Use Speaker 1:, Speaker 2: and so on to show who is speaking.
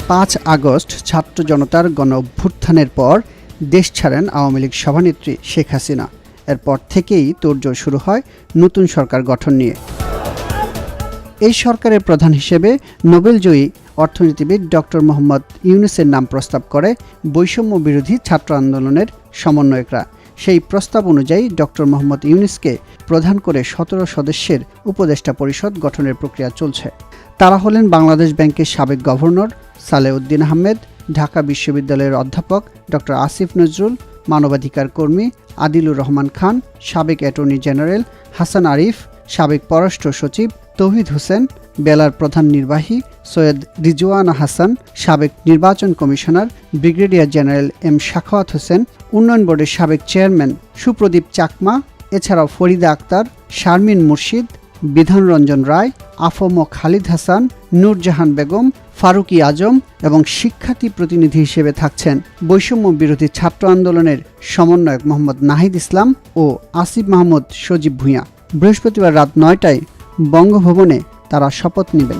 Speaker 1: 5 August ছাত্র জনতার গণ অভ্যুত্থানের পর দেশ ছাড়েন আওয়ামী লীগ সভানেত্রী শেখ হাসিনা। এরপর থেকেই তোড়জোড় শুরু হয় নতুন সরকার গঠন নিয়ে। এই সরকারের প্রধান হিসেবে নোবেলজয়ী অর্থনীতিবিদ ডক্টর মোহাম্মদ ইউনূসের নাম প্রস্তাব করে বৈষম্য বিরোধী ছাত্র আন্দোলনের সমন্বয়করা। সেই প্রস্তাব অনুযায়ী ডক্টর মোহাম্মদ ইউনূসকে প্রধান করে 17 সদস্যের উপদেষ্টা পরিষদ গঠনের প্রক্রিয়া চলছে। তারা হলেন বাংলাদেশ ব্যাংকের সাবেক গভর্নর সালেউদ্দিন আহমেদ, ঢাকা বিশ্ববিদ্যালয়ের অধ্যাপক ডক্টর আসিফ নজরুল, মানবাধিকার কর্মী আদিলুর রহমান খান, সাবেক অ্যাটর্নি জেনারেল হাসান আরিফ, সাবেক পররাষ্ট্র সচিব তৌহিদ হোসেন, বেলার প্রধান নির্বাহী সৈয়দ রিজওয়ানা হাসান, সাবেক নির্বাচন commissioner brigadier general M Sakhawat Hossain, উন্নয়ন বোর্ডের সাবেক চেয়ারম্যান সুপ্রদীপ চাকমা, এছাড়াও ফরিদা আক্তার, শারমিন মুর্শিদ, বিধানরঞ্জন রায়, আফম খালিদ হাসান, নূরজাহান বেগম, ফারুকি আজম এবং শিক্ষার্থী প্রতিনিধি হিসেবে থাকছেন বৈষম্য বিরোধী ছাত্র আন্দোলনের সমন্বয়ক মোহাম্মদ নাহিদ ইসলাম ও আসিফ মাহমুদ সজীব ভূঁইয়া। বৃহস্পতিবার রাত 9টায় বঙ্গভবনে তারা শপথ নেবেন।